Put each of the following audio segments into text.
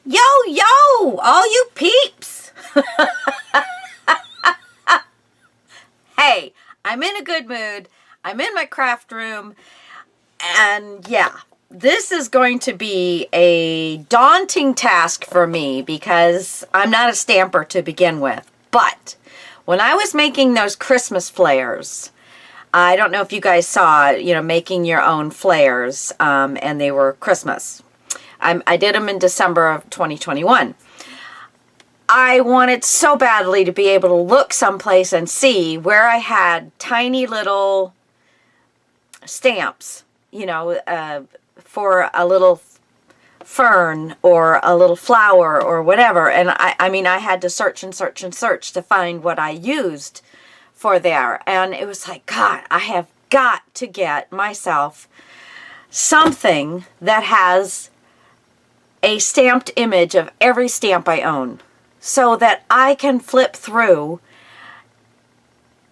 Yo, yo, all you peeps. Hey, I'm in a good mood. I'm in my craft room. And yeah, this is going to be a daunting task for me because I'm not a stamper to begin with. But when I was making those Christmas flares, I don't know if you guys saw, making your own flares, and they were Christmas. I did them in December of 2021. I wanted so badly to be able to look someplace and see where I had tiny little stamps, for a little fern or a little flower or whatever. And I had to search and search and search to find what I used for there. And it was like, God, I have got to get myself something that has a stamped image of every stamp I own so that I can flip through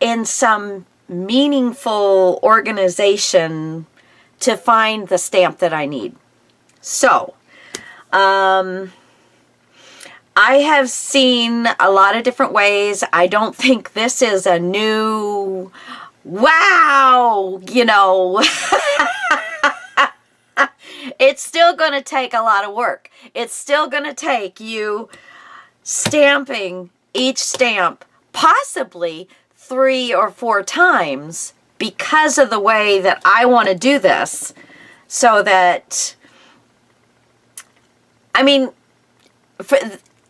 in some meaningful organization to find the stamp that I need. So, I have seen a lot of different ways. I don't think this is a new, wow, It's still going to take a lot of work. It's still going to take you stamping each stamp possibly 3 or 4 times because of the way that I want to do this. So that,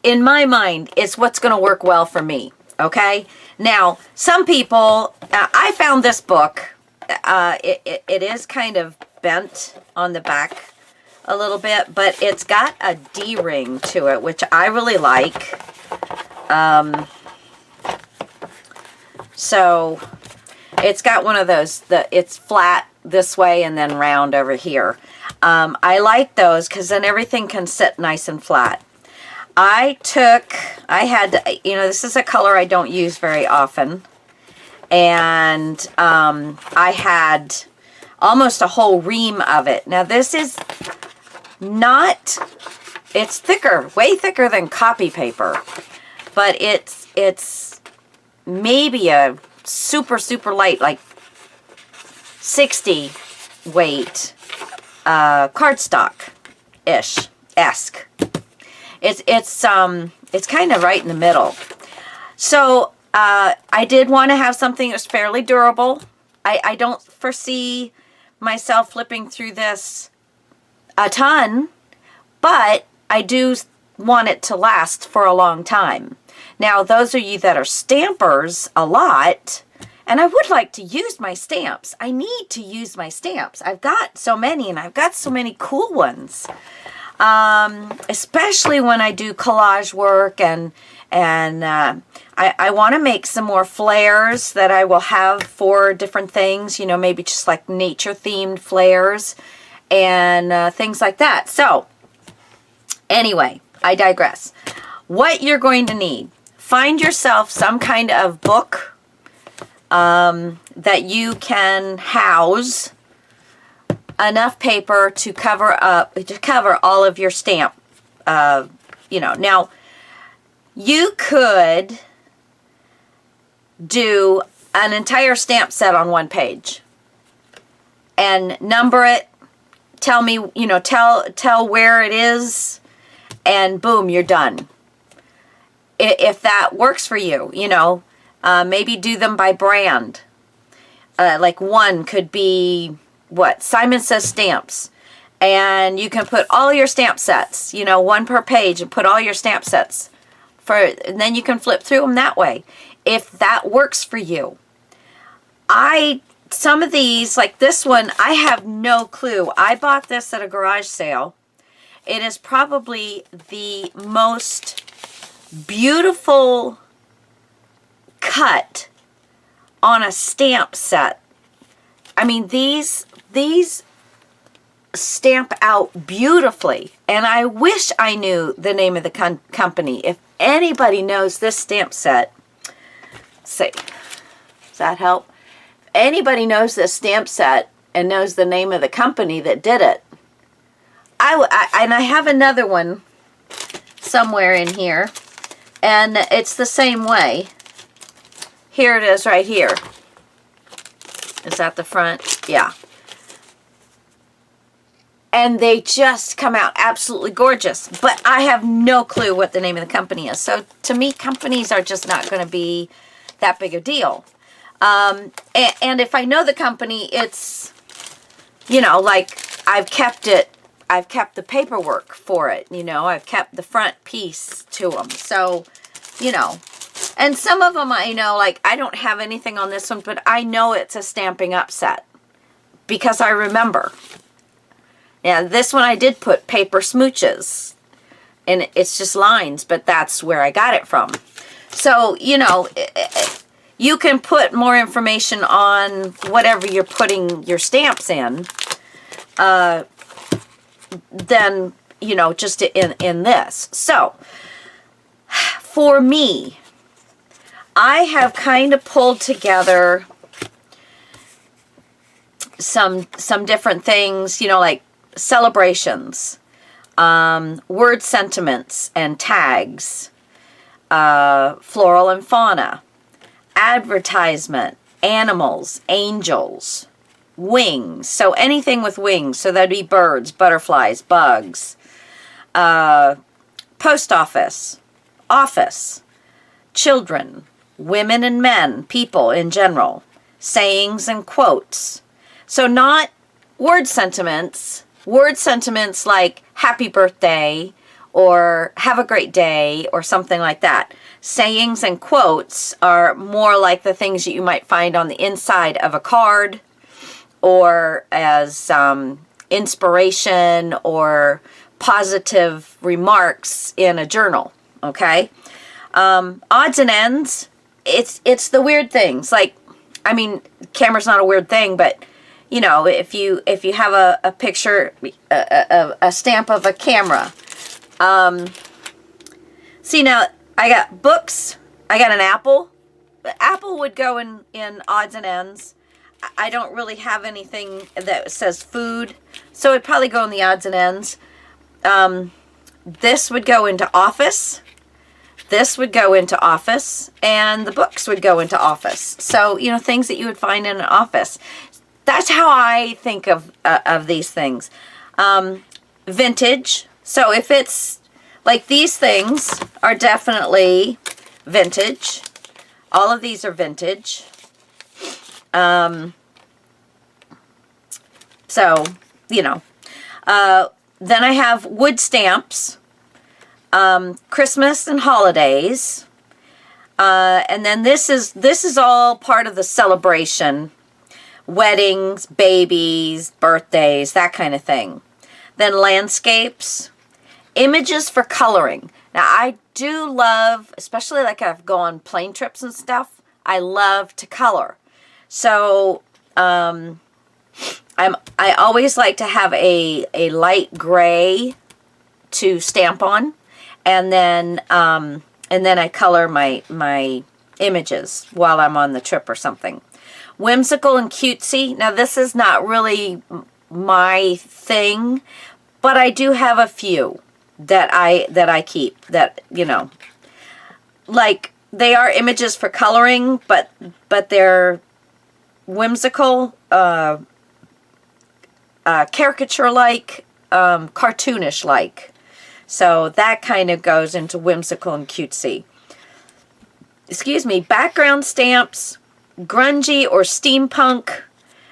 in my mind, it's what's going to work well for me. Okay? Now, some people, I found this book. It is kind of bent on the back a little bit, but it's got a D-ring to it, which I really like. So it's got one of those, it's flat this way and then round over here. I like those because then everything can sit nice and flat. This is a color I don't use very often. And I had almost a whole ream of it. Now this is not, it's thicker, way thicker than copy paper, but it's maybe a super, super light, like 60 weight cardstock-esque. It's kind of right in the middle. So I did want to have something that was fairly durable. I don't foresee myself flipping through this a ton, but I do want it to last for a long time. Now, those of you that are stampers a lot, and I would like to use my stamps. I need to use my stamps. I've got so many, and I've got so many cool ones. Especially when I do collage work, and I want to make some more flares that I will have for different things, maybe just like nature-themed flares and things like that. So, anyway, I digress. What you're going to need, find yourself some kind of book that you can house enough paper to cover all of your stamp. Now you could do an entire stamp set on one page and number it. Tell me, tell where it is, and boom, you're done. If that works for you, maybe do them by brand. Like one could be, Simon Says Stamps. And you can put all your stamp sets, one per page, and put all your stamp sets. And then you can flip through them that way. If that works for you. Some of these, like this one, I have no clue. I bought this at a garage sale. It is probably the most beautiful cut on a stamp set. These stamp out beautifully, and I wish I knew the name of the company. If anybody knows this stamp set, say, does that help? If anybody knows this stamp set and knows the name of the company that did it, I have another one somewhere in here. And it's the same way. Here it is right here. Is that the front? Yeah. And they just come out absolutely gorgeous. But I have no clue what the name of the company is. So to me, companies are just not going to be that big a deal. And if I know the company, it's, you know, like I've kept the paperwork for it, you know, I've kept the front piece to them. So, you know, and some of them I know, like I don't have anything on this one, but I know it's a Stamping Up set because I remember. Yeah, this one I did put paper smooches, and it's just lines, but that's where I got it from. So, you know, you can put more information on whatever you're putting your stamps in than, you know, just in this. So, for me, I have kind of pulled together some different things, you know, like celebrations, word sentiments and tags, floral and fauna, advertisement, animals, angels, wings. So anything with wings. So that'd be birds, butterflies, bugs, post office, office, children, women and men, people in general, sayings and quotes. So not word sentiments like happy birthday or have a great day or something like that. Sayings and quotes are more like the things that you might find on the inside of a card or as inspiration or positive remarks in a journal, okay? Odds and ends, it's the weird things. Like, I mean, camera's not a weird thing, but you know, if you have a picture, a stamp of a camera. See, now, I got books. I got an apple. The apple would go in odds and ends. I don't really have anything that says food, so it'd probably go in the odds and ends. This would go into office. This would go into office. And the books would go into office. So, you know, things that you would find in an office. That's how I think of these things. Vintage. So if it's like these things are definitely vintage. All of these are vintage. So, you know. Then I have wood stamps. Christmas and holidays. And then this is all part of the celebration. Weddings, babies, birthdays, that kind of thing. Then landscapes, images for coloring. Now I do love, especially like I've gone on plane trips and stuff, I love to color. So I always like to have a light gray to stamp on, and then I color my images while I'm on the trip or something. Whimsical and cutesy. Now this is not really my thing, but I do have a few that I keep that, you know, like they are images for coloring, but they're whimsical, caricature-like, cartoonish-like. So that kind of goes into whimsical and cutesy. Excuse me, background stamps, grungy or steampunk,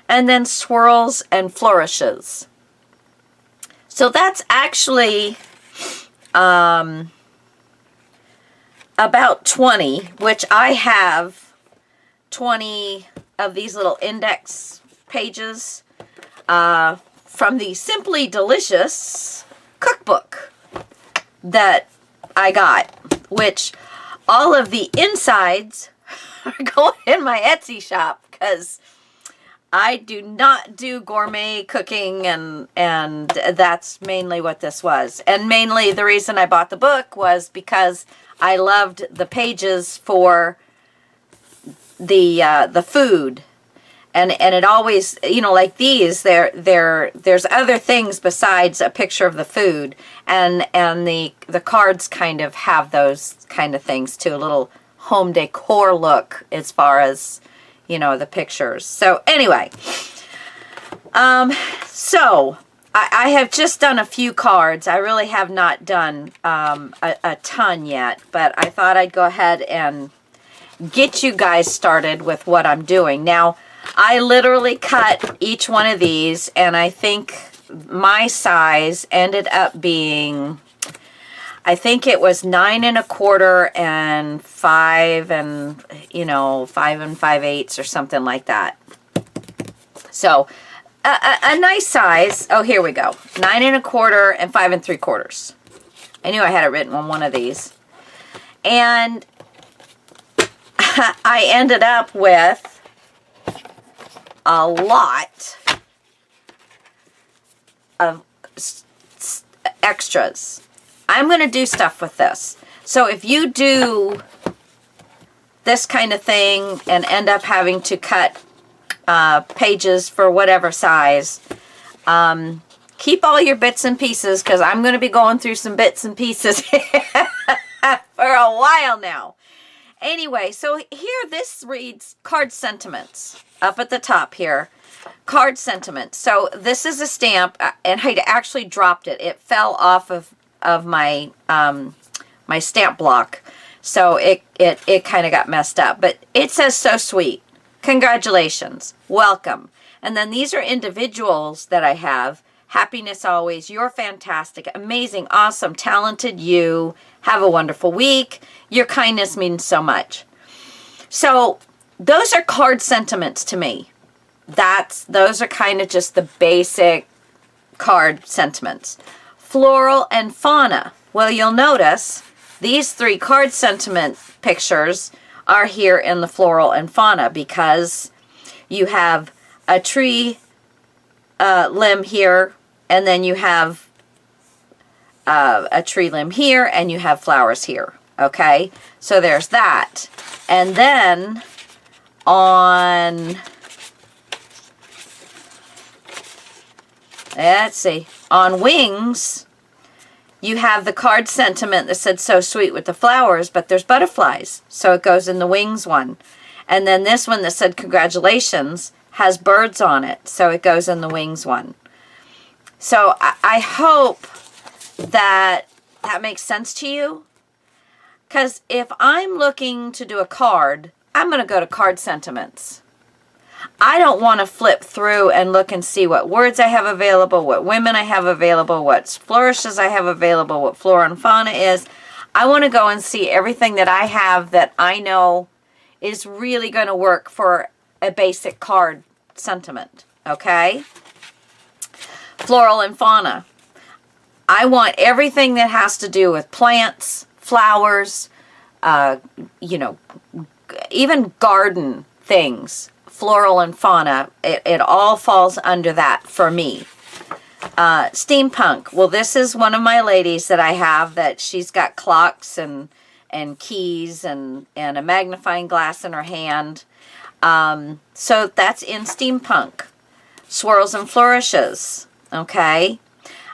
and then swirls and flourishes. So that's actually about 20, which I have 20 of these little index pages from the Simply Delicious cookbook that I got, which all of the insides are going in my Etsy shop because I do not do gourmet cooking, and that's mainly what this was. And mainly the reason I bought the book was because I loved the pages for the food And it always, you know, like these, there's other things besides a picture of the food, and the cards kind of have those kind of things too, a little home decor look as far as, you know, the pictures. So anyway, so I have just done a few cards. I really have not done a ton yet, but I thought I'd go ahead and get you guys started with what I'm doing. Now, I literally cut each one of these, and I think my size ended up being, I think it was 9 1/4 and 5 and, you know, 5 5/8 or something like that. So a nice size. Oh, here we go. 9 1/4 and 5 3/4. I knew I had it written on one of these. And I ended up with a lot of extras. I'm going to do stuff with this. So if you do this kind of thing and end up having to cut pages for whatever size, keep all your bits and pieces, because I'm going to be going through some bits and pieces for a while now. Anyway, so here this reads card sentiments. Up at the top here, card sentiments. So this is a stamp, and I actually dropped it. It fell off of my my stamp block, so it kind of got messed up. But it says, "So sweet, congratulations, welcome." And then these are individuals that I have. Happiness always. You're fantastic, amazing, awesome, talented. You have a wonderful week. Your kindness means so much. So those are card sentiments to me. Those are kind of just the basic card sentiments. Floral and Fauna. Well, you'll notice these 3 card sentiment pictures are here in the Floral and Fauna, because you have a tree limb here, and then you have a tree limb here, and you have flowers here. Okay, so there's that. And then on, let's see, on wings, you have the card sentiment that said "so sweet" with the flowers, but there's butterflies, so it goes in the wings one. And then this one that said "congratulations" has birds on it, so it goes in the wings one. So I hope that makes sense to you, because if I'm looking to do a card, I'm going to go to card sentiments. I don't want to flip through and look and see what words I have available, what women I have available, what flourishes I have available, what flora and fauna is. I want to go and see everything that I have that I know is really going to work for a basic card sentiment. Okay? Floral and Fauna. I want everything that has to do with plants, flowers, you know, even garden things. Floral and Fauna, it all falls under that for me. Steampunk. Well, this is one of my ladies that I have, that she's got clocks and keys and a magnifying glass in her hand. So that's in Steampunk. Swirls and Flourishes. Okay.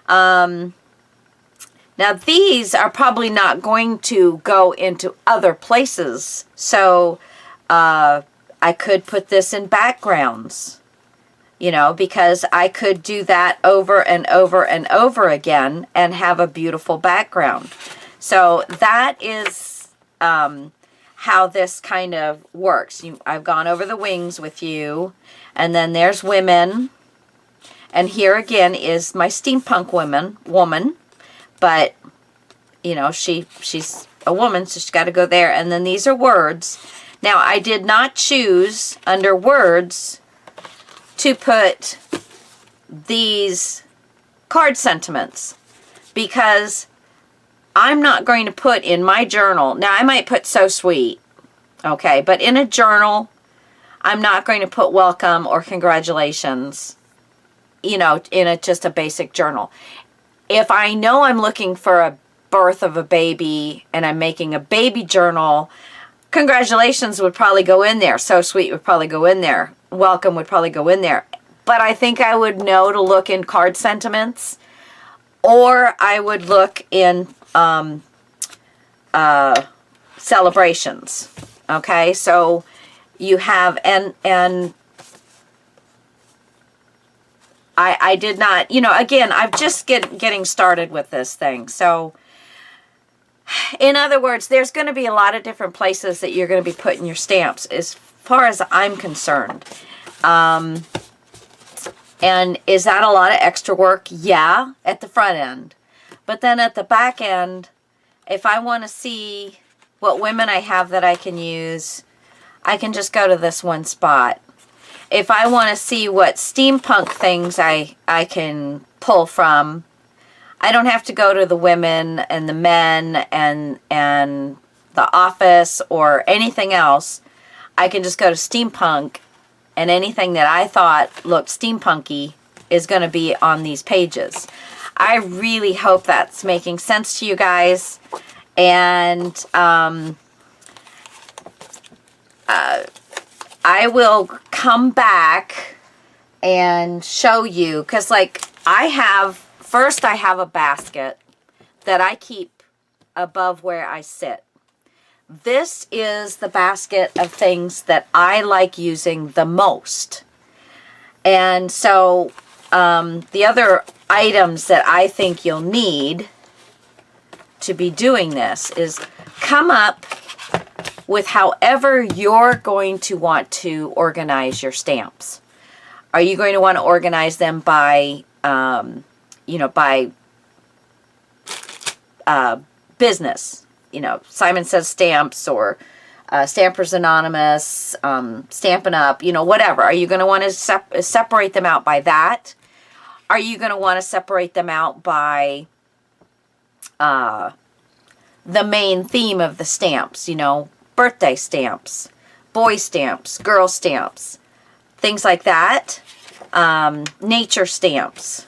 Now these are probably not going to go into other places. So I could put this in backgrounds, you know, because I could do that over and over and over again and have a beautiful background. So that is how this kind of works. I've gone over the wings with you, and then there's women, and here again is my steampunk woman, but you know, she's a woman, so she's got to go there. And then these are words. Now, I did not choose under words to put these card sentiments, because I'm not going to put in my journal. Now, I might put "so sweet," okay, but in a journal, I'm not going to put "welcome" or "congratulations," you know, in just a basic journal. If I know I'm looking for a birth of a baby and I'm making a baby journal, congratulations would probably go in there. So sweet would probably go in there. welcome would probably go in there. But I think I would know to look in card sentiments, or I would look in celebrations. Okay, so you have, and I did not, you know, again, I'm just getting started with this thing. So in other words, there's going to be a lot of different places that you're going to be putting your stamps as far as I'm concerned. And is that a lot of extra work? Yeah, at the front end. But then at the back end, if I want to see what women I have that I can use, I can just go to this one spot. If I want to see what steampunk things I can pull from, I don't have to go to the women and the men and the office or anything else. I can just go to steampunk, and anything that I thought looked steampunky is going to be on these pages. I really hope that's making sense to you guys. And I will come back and show you, because like I have a basket that I keep above where I sit. This is the basket of things that I like using the most. And so the other items that I think you'll need to be doing this is come up with however you're going to want to organize your stamps. Are you going to want to organize them by, by business? You know, Simon Says Stamps, or Stampers Anonymous, Stampin' Up, you know, whatever. Are you going to want to separate them out by that? Are you going to want to separate them out by the main theme of the stamps? You know, birthday stamps, boy stamps, girl stamps, things like that. Nature stamps.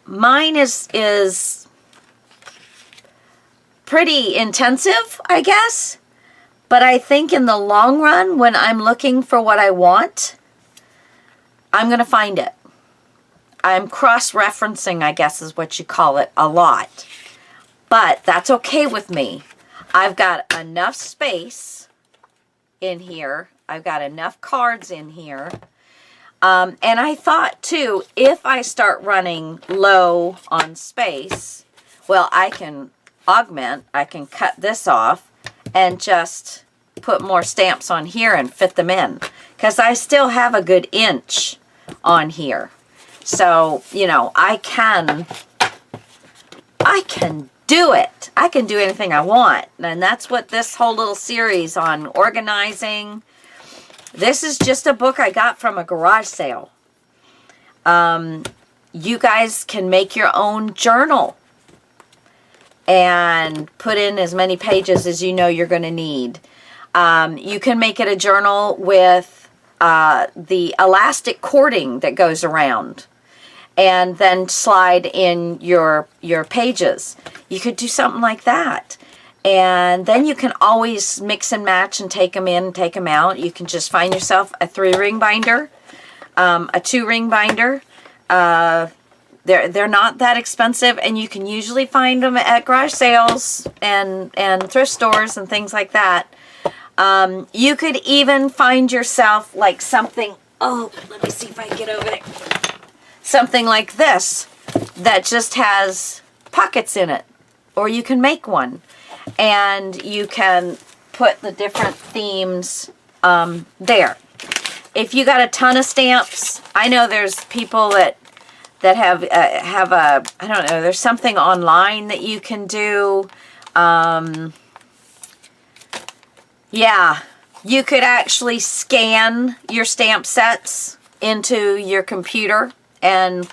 Mine is pretty intensive, I guess. But I think in the long run, when I'm looking for what I want, I'm going to find it. I'm cross-referencing, I guess is what you call it, a lot. But that's okay with me. I've got enough space in here. I've got enough cards in here. And I thought, too, if I start running low on space, well, I can augment. I can cut this off and just put more stamps on here and fit them in. Because I still have a good inch on here. So, you know, I can do it. I can do anything I want. And that's what this whole little series on organizing. This is just a book I got from a garage sale. You guys can make your own journal and put in as many pages as you know you're going to need. You can make it a journal with the elastic cording that goes around, and then slide in your pages. You could do something like that. And then you can always mix and match and take them in and take them out. You can just find yourself a 3-ring binder, a 2-ring binder. They're not that expensive, and you can usually find them at garage sales and thrift stores and things like that. You could even find yourself like something, oh, let me see if I can get over there. Something like this that just has pockets in it, or you can make one. And you can put the different themes there. If you got a ton of stamps, I know there's people that have a, I don't know, there's something online that you can do. Yeah, you could actually scan your stamp sets into your computer and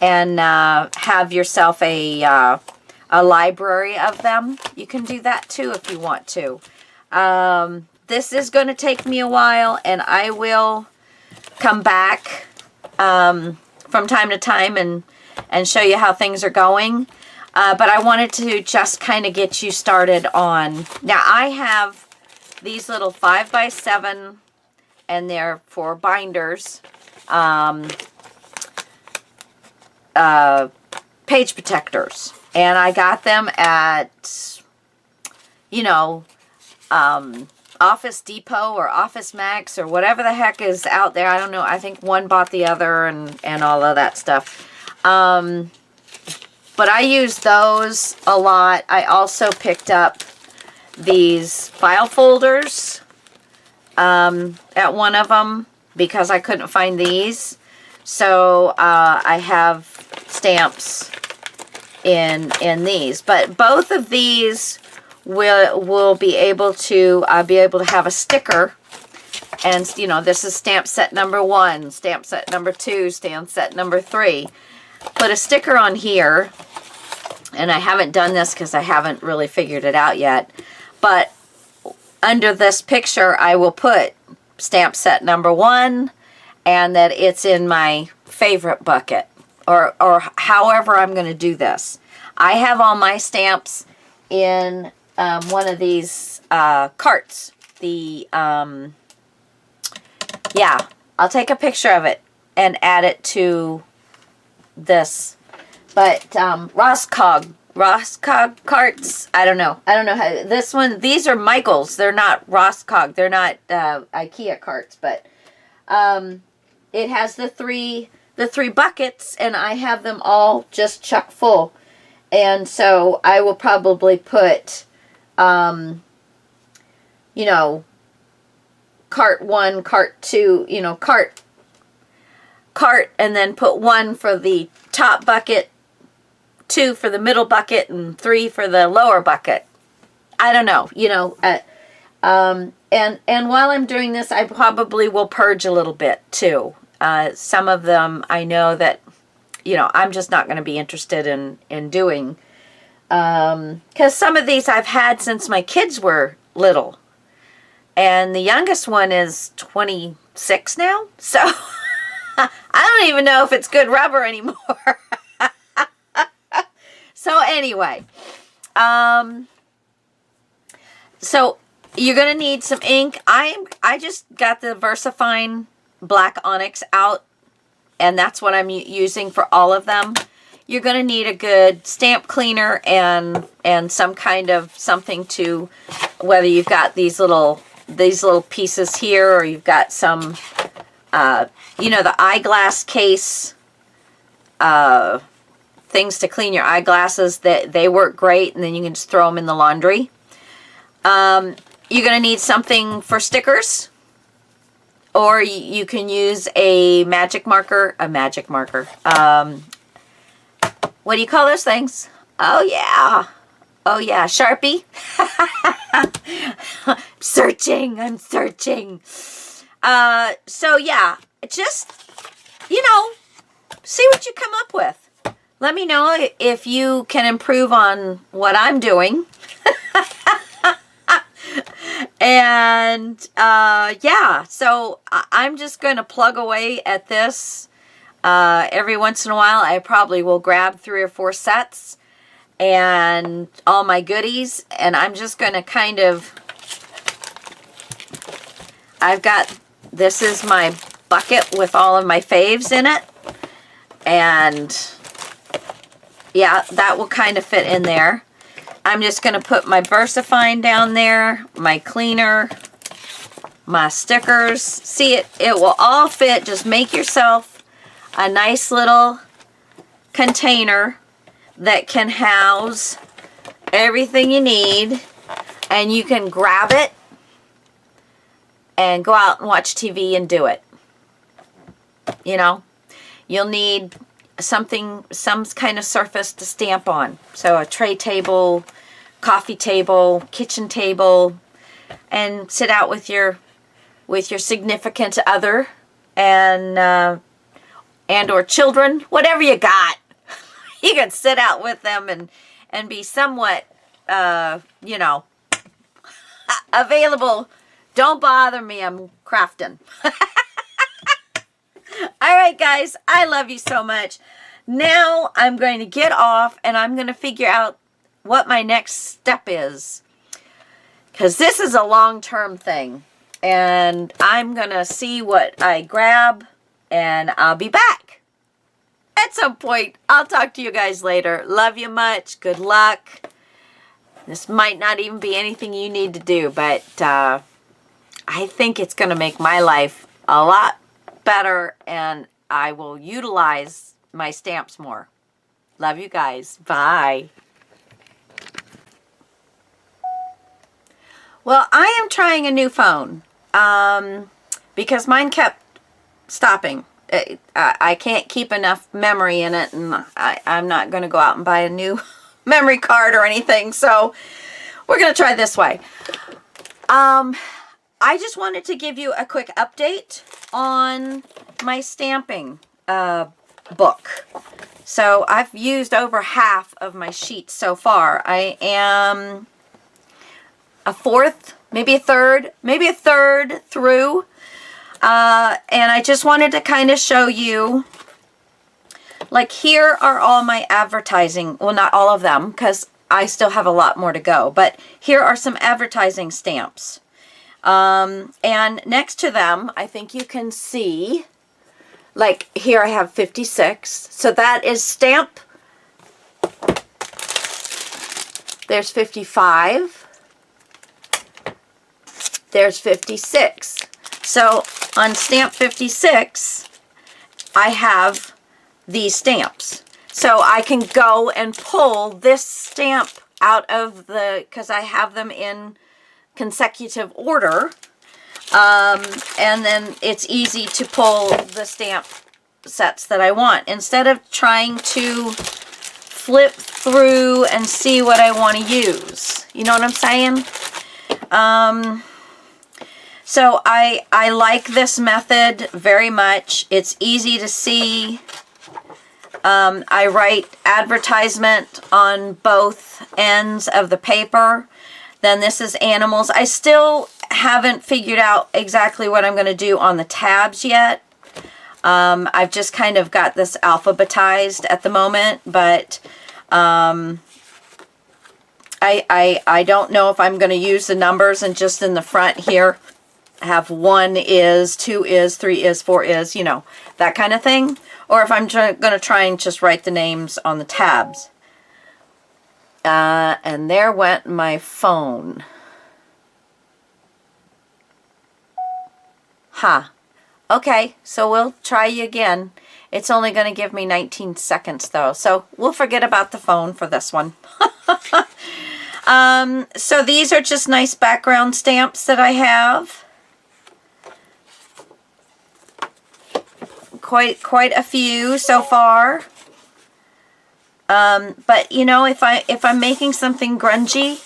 have yourself a library of them. You can do that too if you want to. This is going to take me a while, and I will come back from time to time and show you how things are going. But I wanted to just kind of get you started on. Now I have these little 5x7 and they're for binders, page protectors. And I got them at, you know, Office Depot or Office Max or whatever the heck is out there. I don't know. I think one bought the other and all of that stuff. But I use those a lot. I also picked up these file folders at one of them because I couldn't find these. So I have stamps in these. But both of these will be able to have a sticker. And, you know, this is stamp set number 1, stamp set number 2, stamp set number 3. Put a sticker on here. And I haven't done this because I haven't really figured it out yet. But under this picture, I will put stamp set number 1 and that it's in my favorite bucket. Or however I'm going to do this. I have all my stamps in one of these carts. Yeah, I'll take a picture of it and add it to this. But Roscog carts, I don't know how, this one, these are Michael's. They're not Roscog. They're not IKEA carts, but it has the three buckets, and I have them all just chock full. And so I will probably put, you know, cart 1, cart 2, you know, cart, and then put 1 for the top bucket, 2 for the middle bucket, and 3 for the lower bucket. I don't know, you know, and while I'm doing this, I probably will purge a little bit too. Some of them I know that, you know, I'm just not going to be interested in doing. Because some of these I've had since my kids were little. And the youngest one is 26 now. So I don't even know if it's good rubber anymore. So anyway. So you're going to need some ink. I just got the VersaFine Black Onyx out, and that's what I'm using for all of them. You're going to need a good stamp cleaner and some kind of something to, whether you've got these little pieces here, or you've got some, you know, the eyeglass case things to clean your eyeglasses. That they work great, and then you can just throw them in the laundry. You're going to need something for stickers. Or you can use a magic marker. What do you call those things? Oh, yeah. Sharpie. I'm searching. So, yeah. Just, you know, see what you come up with. Let me know if you can improve on what I'm doing. And, yeah, so I'm just going to plug away at this. Every once in a while, I probably will grab 3 or 4 sets and all my goodies. And I'm just going to kind of, this is my bucket with all of my faves in it. And, yeah, that will kind of fit in there. I'm just going to put my VersaFine down there, my cleaner, my stickers. See, it will all fit. Just make yourself a nice little container that can house everything you need. And you can grab it and go out and watch TV and do it. You know, you'll need some kind of surface to stamp on. So a tray table, coffee table, kitchen table, and sit out with your significant other and or children, whatever you got. You can sit out with them and be somewhat you know, available. Don't bother me, I'm crafting. All right, guys, I love you so much. Now I'm going to get off, and I'm going to figure out what my next step is, because this is a long-term thing. And I'm going to see what I grab, and I'll be back at some point. I'll talk to you guys later. Love you much. Good luck. This might not even be anything you need to do, but I think it's going to make my life a lot better, and I will utilize my stamps more. Love you guys. Bye. Well, I am trying a new phone because mine kept stopping. I can't keep enough memory in it, and I'm not going to go out and buy a new memory card or anything, so we're going to try this way. I just wanted to give you a quick update on my stamping book. So I've used over half of my sheets so far. I am a fourth, maybe a third through. And I just wanted to kind of show you, like, here are all my advertising. Well, not all of them, because I still have a lot more to go. But here are some advertising stamps. And next to them, I think you can see, like, here I have 56. So that is stamp. There's 55. There's 56. So on stamp 56, I have these stamps. So I can go and pull this stamp out of the, because I have them in consecutive order. And then it's easy to pull the stamp sets that I want, instead of trying to flip through and see what I want to use. You know what I'm saying? So I like this method very much. It's easy to see. I write advertisement on both ends of the paper. Then this is animals. I still haven't figured out exactly what I'm going to do on the tabs yet. I've just kind of got this alphabetized at the moment, but I don't know if I'm going to use the numbers, and just in the front here have 1 is, 2 is, 3 is, 4 is, you know, that kind of thing. Or if I'm going to try and just write the names on the tabs. And there went my phone. Ha. Okay, so we'll try you again. It's only going to give me 19 seconds though, so we'll forget about the phone for this one. So these are just nice background stamps that I have. Quite a few so far. But you know, if I'm making something grungy,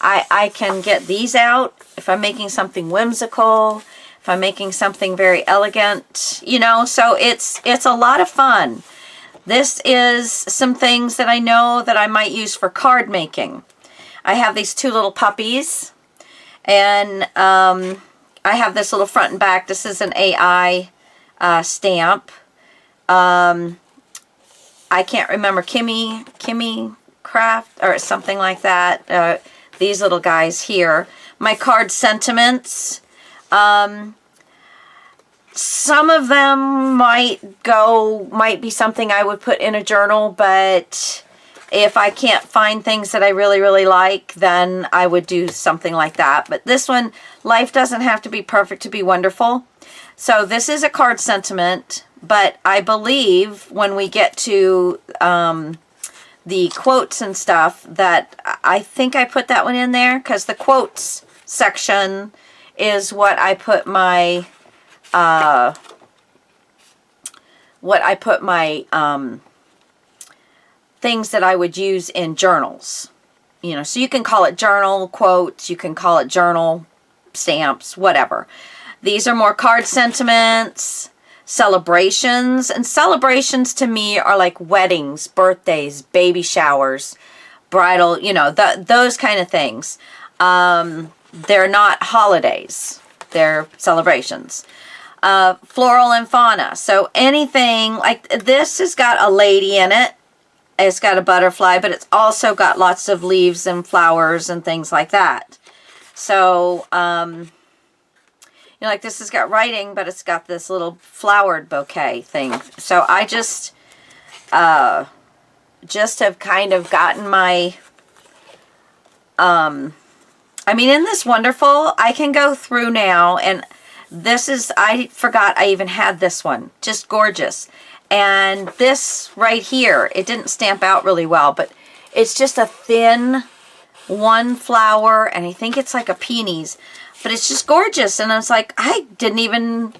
I can get these out. If I'm making something whimsical, if I'm making something very elegant, you know, so it's a lot of fun. This is some things that I know that I might use for card making. I have these 2 little puppies, and I have this little front and back. This is an AI stamp. I can't remember, Kimmy Craft or something like that. These little guys here. My card sentiments. Some of them might be something I would put in a journal, but if I can't find things that I really like, then I would do something like that. But this one, life doesn't have to be perfect to be wonderful. So this is a card sentiment, but I believe when we get to the quotes and stuff, that I think I put that one in there, because the quotes section is what I put my things that I would use in journals. You know, so you can call it journal quotes, you can call it journal stamps, whatever. These are more card sentiments, celebrations, and celebrations to me are like weddings, birthdays, baby showers, bridal, you know, those kind of things. They're not holidays, they're celebrations. Floral and Fauna, so anything like this has got a lady in it. It's got a butterfly, but it's also got lots of leaves and flowers and things like that. So know, like this has got writing, but it's got this little flowered bouquet thing. So I just have kind of gotten my, I mean, isn't this wonderful? I can go through now, and this is, I forgot I even had this one. Just gorgeous. And this right here, it didn't stamp out really well, but it's just a thin one flower, and I think it's like a peonies, but it's just gorgeous. And I was like, I don't even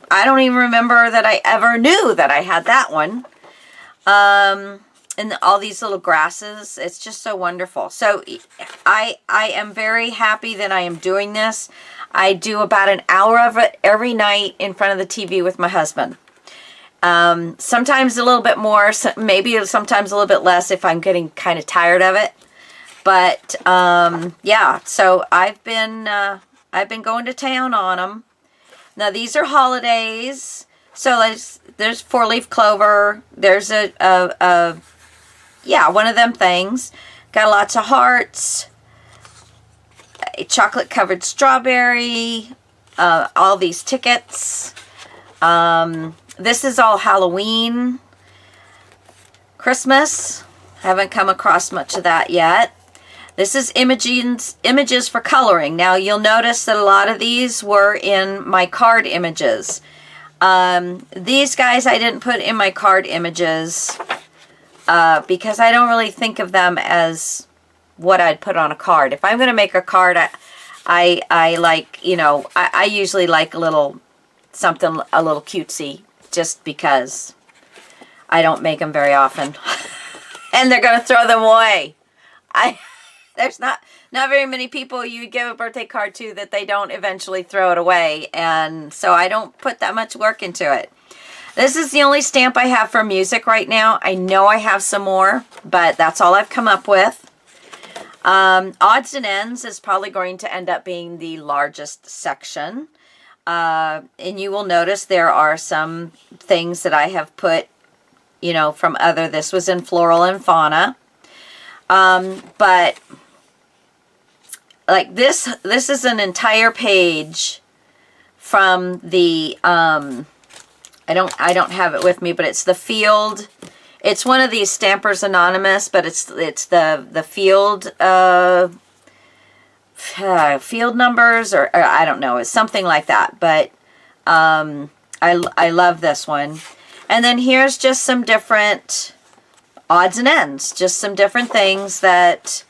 remember that I ever knew that I had that one. And all these little grasses, it's just so wonderful. So I am very happy that I am doing this. I do about an hour of it every night in front of the TV with my husband. Sometimes a little bit more, maybe sometimes a little bit less if I'm getting kind of tired of it. But yeah, so I've been going to town on them. Now these are holidays. So there's four-leaf clover. There's yeah, one of them things. Got lots of hearts. A chocolate-covered strawberry. All these tickets. This is all Halloween. Christmas. Haven't come across much of that yet. This is images for coloring. Now you'll notice that a lot of these were in my card images. These guys I didn't put in my card images because I don't really think of them as what I'd put on a card. If I'm going to make a card, I like, you know, I usually like something a little cutesy, just because I don't make them very often. And they're going to throw them away. There's not very many people you give a birthday card to that they don't eventually throw it away. And so I don't put that much work into it. This is the only stamp I have for music right now. I know I have some more, but that's all I've come up with. Odds and ends is probably going to end up being the largest section. And you will notice there are some things that I have put, you know, from this was in Floral and Fauna. But like this is an entire page from the, I don't have it with me, but it's the field. It's one of these Stampers Anonymous, but it's the field, field numbers, or I don't know, it's something like that. But I love this one. And then here's just some different odds and ends, just some different things that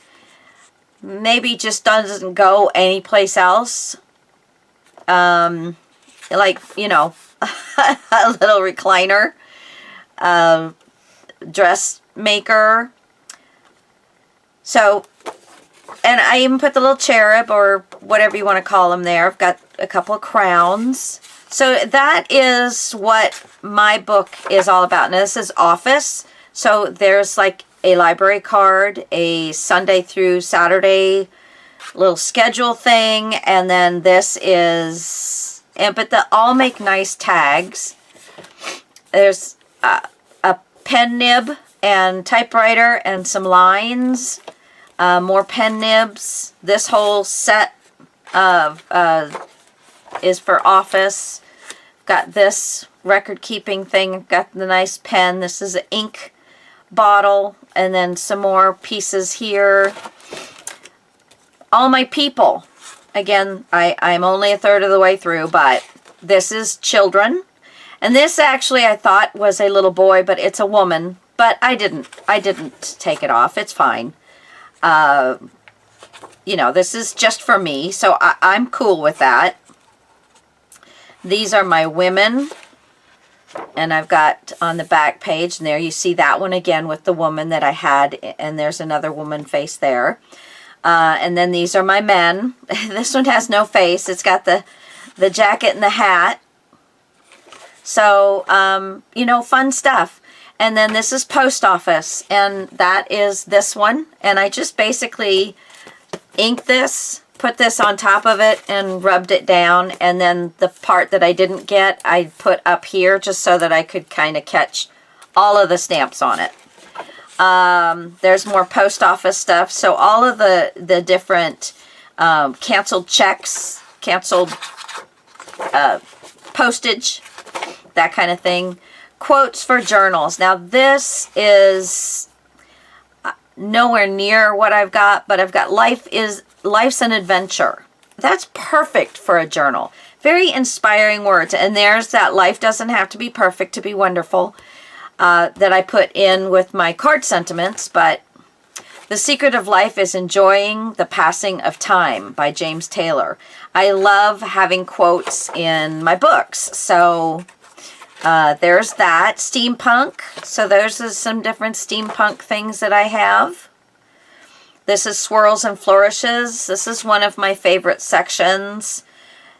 maybe just doesn't go anyplace else. Like, you know, a little recliner, dressmaker. So, and I even put the little cherub, or whatever you want to call them there. I've got a couple of crowns. So that is what my book is all about. Now this is office. So there's like a library card, a Sunday through Saturday little schedule thing, and then this is, but they all make nice tags. There's a pen nib and typewriter and some lines, more pen nibs. This whole set of is for office. Got this record keeping thing. Got the nice pen. This is an ink bottle, and then some more pieces here. All my people. Again, I'm only a third of the way through, but this is children. And this actually I thought was a little boy, but it's a woman. But I didn't take it off. It's fine. You know, this is just for me, so I'm cool with that. These are my women. And I've got on the back page, and there you see that one again with the woman that I had, and there's another woman face there. And then these are my men. This one has no face. It's got the jacket and the hat. So, you know, fun stuff. And then this is post office, and that is this one. And I just basically inked this, put this on top of it, and rubbed it down. And then the part that I didn't get, I put up here just so that I could kind of catch all of the stamps on it. There's more post office stuff. So all of the different canceled checks, canceled postage, that kind of thing. Quotes for journals. Now this is nowhere near what I've got, but I've got life's an adventure. That's perfect for a journal. Very inspiring words. And there's that life doesn't have to be perfect to be wonderful that I put in with my card sentiments. But the secret of life is enjoying the passing of time by James Taylor. I love having quotes in my books. So there's that. Steampunk. So there's some different steampunk things that I have. This is Swirls and Flourishes. This is one of my favorite sections.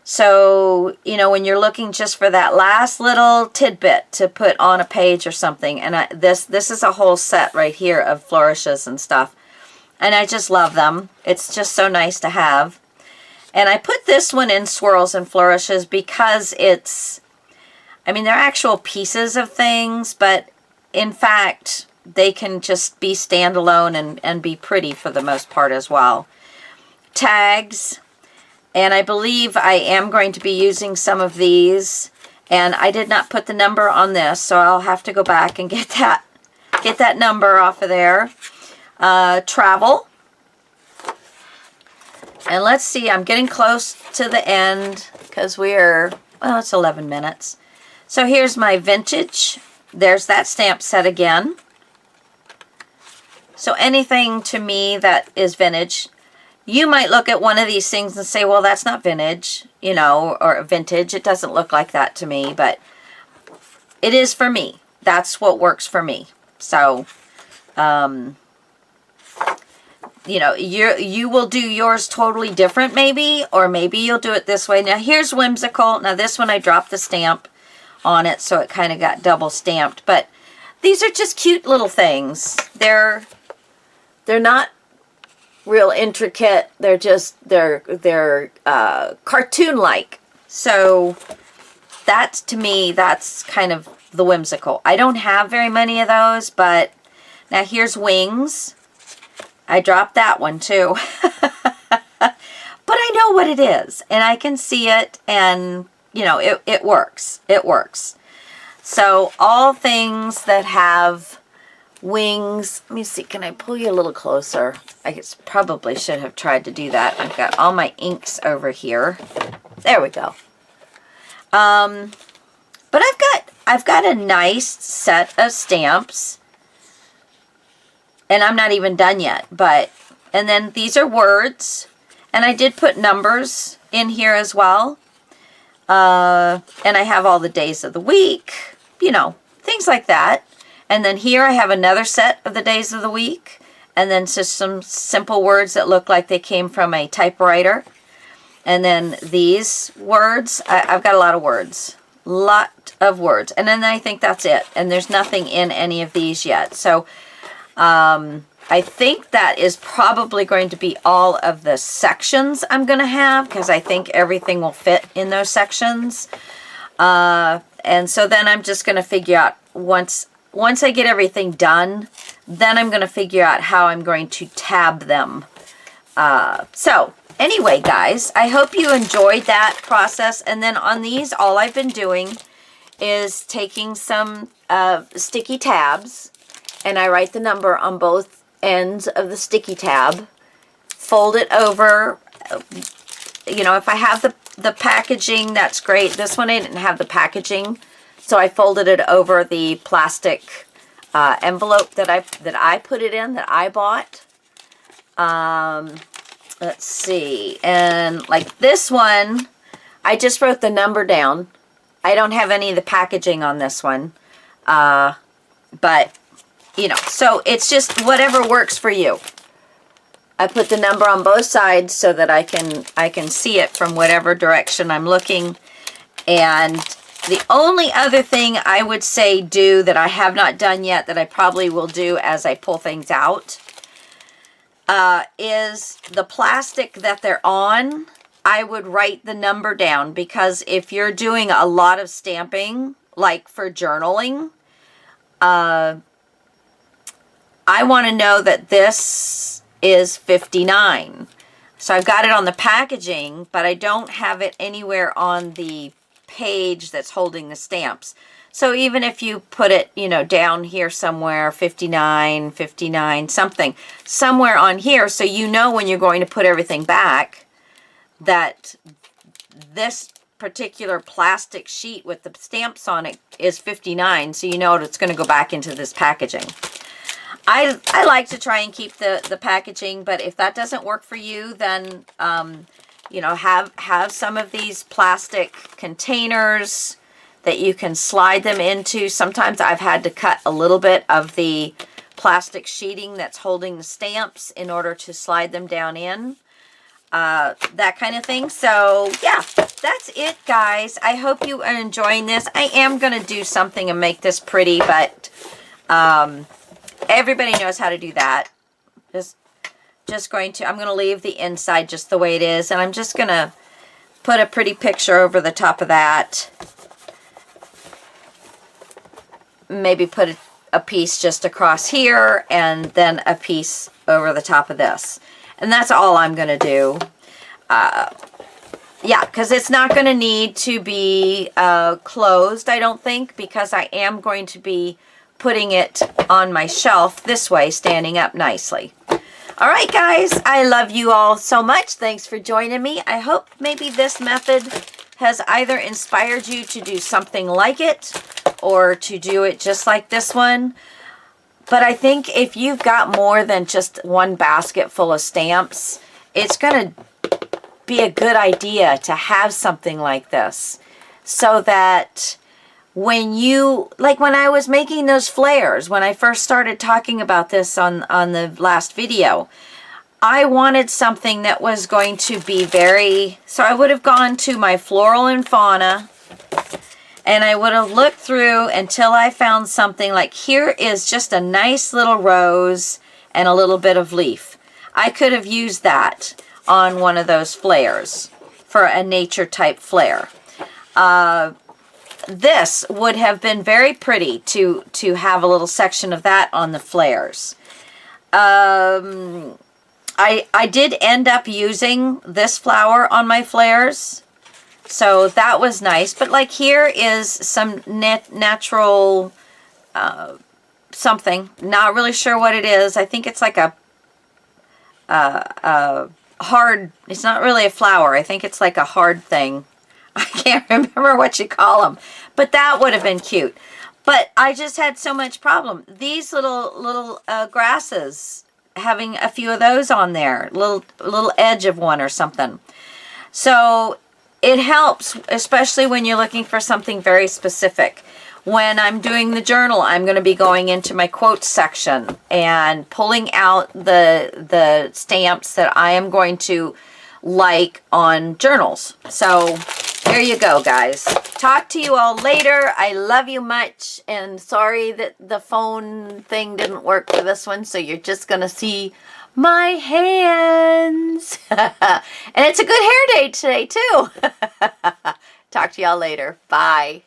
So, you know, when you're looking just for that last little tidbit to put on a page or something, and this is a whole set right here of flourishes and stuff. And I just love them. It's just so nice to have. And I put this one in Swirls and Flourishes because it's, I mean, they're actual pieces of things, but in fact, they can just be standalone and be pretty for the most part as well. Tags. And I believe I am going to be using some of these. And I did not put the number on this, so I'll have to go back and get that number off of there. Travel. And let's see, I'm getting close to the end because well, it's 11 minutes. So here's my vintage. There's that stamp set again. So anything to me that is vintage, you might look at one of these things and say, well, that's not vintage, you know, or vintage. It doesn't look like that to me, but it is for me. That's what works for me. So, you know, you will do yours totally different maybe, or maybe you'll do it this way. Now, here's Whimsical. Now, this one I dropped the stamp on it, so it kind of got double stamped. But these are just cute little things. They're not real intricate. They're just, they're cartoon-like. So that's, to me, that's kind of the Whimsical. I don't have very many of those, but now here's Wings. I dropped that one too. But I know what it is, and I can see it, and, you know, it works. It works. So all things that have wings. Let me see, can I pull you a little closer? I guess probably should have tried to do that. I've got all my inks over here. There we go. But I've got a nice set of stamps. And I'm not even done yet, and then these are words, and I did put numbers in here as well, and I have all the days of the week, you know, things like that. And then here I have another set of the days of the week, and then just some simple words that look like they came from a typewriter. And then these words, I've got a lot of words, and then I think that's it, and there's nothing in any of these yet. So I think that is probably going to be all of the sections I'm going to have, because I think everything will fit in those sections. And so then I'm just going to figure out, once I get everything done, then I'm going to figure out how I'm going to tab them. So anyway, guys, I hope you enjoyed that process. And then on these, all I've been doing is taking some sticky tabs, and I write the number on both ends of the sticky tab, fold it over. You know, if I have the packaging, that's great. This one I didn't have the packaging, so I folded it over the plastic envelope that I put it in, that I bought. Let's see, and like this one, I just wrote the number down. I don't have any of the packaging on this one, but you know, so it's just whatever works for you. I put the number on both sides so that I can see it from whatever direction I'm looking. And the only other thing I would say do that I have not done yet, that I probably will do as I pull things out, is the plastic that they're on. I would write the number down, because if you're doing a lot of stamping, like for journaling, I want to know that this is 59. So I've got it on the packaging, but I don't have it anywhere on the page that's holding the stamps. So even if you put it, you know, down here somewhere, 59, 59, something, somewhere on here, so you know when you're going to put everything back that this particular plastic sheet with the stamps on it is 59, so you know it's going to go back into this packaging. I like to try and keep the packaging, but if that doesn't work for you, then you know, have some of these plastic containers that you can slide them into. Sometimes I've had to cut a little bit of the plastic sheeting that's holding the stamps in order to slide them down in. That kind of thing. So yeah, that's it, guys. I hope you are enjoying this. I am going to do something and make this pretty, but everybody knows how to do that. I'm going to leave the inside just the way it is, and I'm just going to put a pretty picture over the top of that. Maybe put a piece just across here, and then a piece over the top of this. And that's all I'm going to do. Yeah, because it's not going to need to be closed, I don't think, because I am going to be putting it on my shelf this way, standing up nicely. All right, guys, I love you all so much. Thanks for joining me. I hope maybe this method has either inspired you to do something like it or to do it just like this one. But I think if you've got more than just one basket full of stamps, it's going to be a good idea to have something like this, so that when you, like when I was making those flares, when I first started talking about this on the last video, I wanted something that was going to be very, so I would have gone to my Floral and Fauna, and I would have looked through until I found something like, here is just a nice little rose and a little bit of leaf. I could have used that on one of those flares for a nature type flare. This would have been very pretty to have a little section of that on the flares. I did end up using this flower on my flares, so that was nice. But like here is some natural something. Not really sure what it is. I think it's like a hard, it's not really a flower. I think it's like a hard thing. I can't remember what you call them, but that would have been cute. But I just had so much problem. These little grasses, having a few of those on there, little edge of one or something. So it helps, especially when you're looking for something very specific. When I'm doing the journal, I'm going to be going into my quotes section and pulling out the stamps that I am going to like on journals. So there you go, guys. Talk to you all later. I love you much, and sorry that the phone thing didn't work for this one, so you're just going to see my hands. And it's a good hair day today, too. Talk to y'all later. Bye.